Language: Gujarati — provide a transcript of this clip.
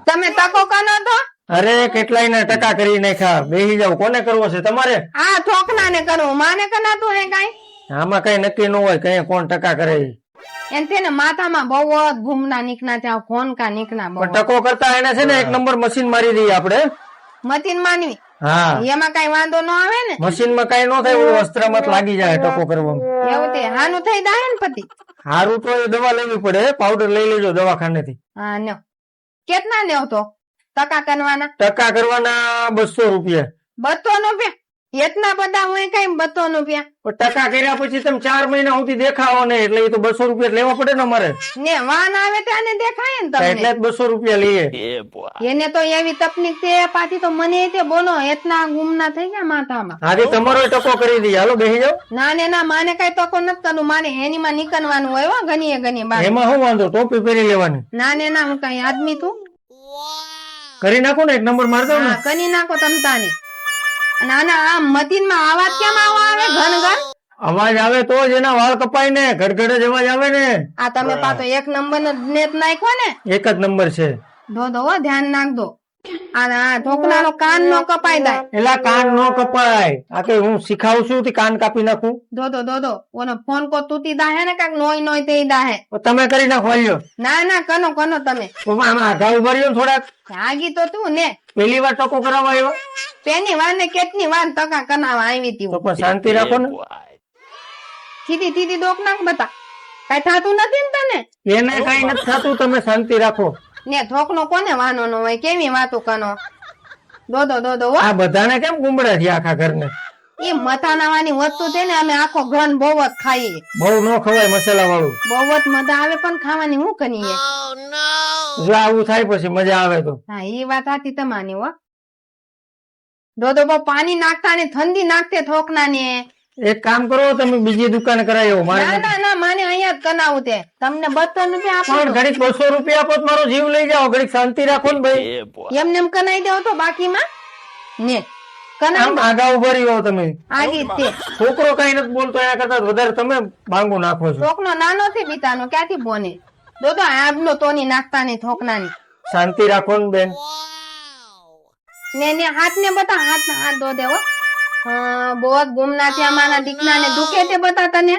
તમે તકો કનો તો અરે કેટલાય ના ટકા કરી નાખ્યા. બેસી જાવ. કોને કરવો છે તમારે? આ ઠોકના ને કરવું માને કનાતું હે કઈ આમાં કઈ નક્કી ન હોય કઈ કોણ ટકા કરે. એમ તેને માથામાં બહુ જ ઘૂમના નીકના ત્યાં ફોન કા નીકના બહુ પણ ટકો કરતા એને છે ને એક નંબર મશીન મારી દઈએ આપડે. મતીન માનવી હા એમાં કઈ વાંધો ન આવે ને મશીન માં કઈ ન થાય. ઓલું અસ્ત્રમાં લાગી જાય ટકો કરવામાં. એવું તે હાનું થઈ જાય ને પતિ હારું તો એ દવા લેવી પડે. પાવડર લઈ લેજો દવાખાને થી. હા લ્યો કેટલા લ્યો તો ટકા કરવાના ટકા કરવાના 200 રૂપિયા. 200 રૂપિયા એટલા બધા હોય કઈ 200 રૂપિયા પણ ટકા કર્યા પછી તમે 4 મહિના સુધી દેખાવો ને એટલે એ તો 200 રૂપિયા લેવા પડે ને અમારે. ને વાન આવે ત્યારે દેખાય ને એટલે તમને જ 200 રૂપિયા લઈએ. એને તો એવી તકલીફ છે પાછી તો મને તે બોલો એટલા ગુમના થઈ ગયા માથામાં. આજે તમારો ટકો કરી દઈએ. હાલો બેસી જાવ. ના ને ના માને કઈ તકો નથી કરવું માને એની માં નીકળવાનું હોય હો ઘણી બાર. એમાં શું વાંધો? ટોપી પહેરી લેવાની. ના ને ના હું કઈ આદમી તું કરી નાખો ને એક નંબર મારી દો ને. હા, કરી નાખો તમતાને. ના ના આ મતીન માં અવાજ કેમ આવો આવે ઘન ઘન અવાજ આવે તો જ એના વાળ કપાય ને. ગડગડ જ અવાજ આવે ને. આ તમે પાછો એક નંબર નો નેત નાખ્યો ને એક જ નંબર છે. દો હો ધ્યાન નાખજો. આ ઢોકળા નો કાન નો કપાઈ જાય. એલા કાન નો કપાય. આ કઈ હું શીખાવું છું તે કાન કાપી નાખું? દો ઓનો ફોન કો તૂટી દાહે ને કાક નોય તે દાહે. તમે કરી નાખો. હાલ્યો. ના ના કનો તમે આમાં આઘા ઉભા રહ્યો ને થોડાક. આગી તો તું ને પેલી વાર ટકો કરાવવા આવ્યો પેની વાર ને કેટલી વાર ટકા કનાવા આવી તી તો પણ શાંતિ રાખો ને. સીધી ડોક નાખ બતા કઈ થાતું નથી ને તને એને કઈ નથી થતું. તમે શાંતિ રાખો. ને ઠોકનો કોને વાનો નો હોય કેવી વાતો કનો. દો આ બધાને કેમ ગુમડા છે આખા ઘરને? એ મથાનાવાની વસ્તુ છે ને અમે આખો ઘન બહુ જ ખાઈએ. બહુ ન ખવાય મસાલા વાળું. બહુ જ મજા આવે પણ ખાવાની હું કરીએ. જો આવું થાય પછી મજા આવે તો. હા એ વાત સાચી તમારી હો. દો બહુ પાણી નાખતા ને ઠંડી નાખતે ઠોકના ને. એક કામ કરો તમે બીજી દુકાને કરાયો. મારે ના માને અહીંયા જ કરાવું તે તમને 200 રૂપિયા આપો. પણ ઘડીક 200 રૂપિયા આપો તો મારો જીવ લઈ જાઓ. ઘડીક શાંતિ રાખો ને ભાઈ. એમને એમ કનાઈ દેવો તો બાકીમાં ને આમ આગા ઉભા રહ્યો તમે. આગી તે છોકરો કઈ નથી બોલતો એના કરતા વધારે તમે ભાંગુ નાખો છો. ઠોકનો નાનો છે બીતાનો ક્યાંથી બોને. દો આબનો તોની નાખતા ની ઠોકનાની. શાંતિ રાખો ને બેન. ને હાથ ને બતા હાથ દો દેવો. બહુ ગુમના ત્યાં મારા દીકરા ને દુખે તે બતા તને